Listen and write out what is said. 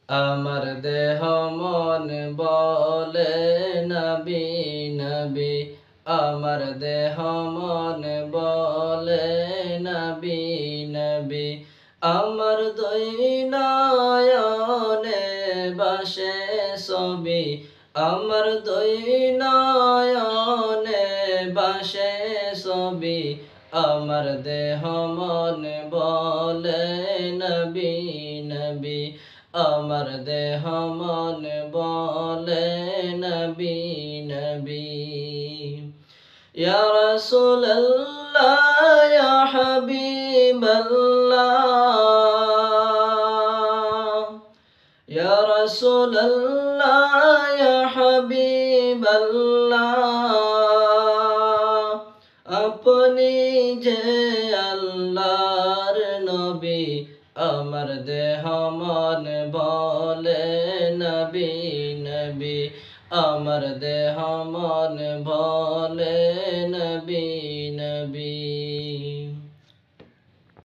আমার দেহ মন বলে নবী নবী, আমার দেহ মন বলে নবী নবী, আমার দুই নয়নে বাসে ছবি, আমার দুই নয়নে বাসে ছবি, আমার দেহ মন বলে নবী নবী, আমার দেহ মন বলে নবী নবী। ইয়া রাসূলুল্লাহ ইয়া হাবিবাল্লাহ, ইয়া রাসূলুল্লাহ ইয়া হাবিবাল্লাহ, আপনি যে আল্লাহর নবী, আমার দেহ মন বলে নবী নবী, আমার দেহ মন বলে নবী নবী।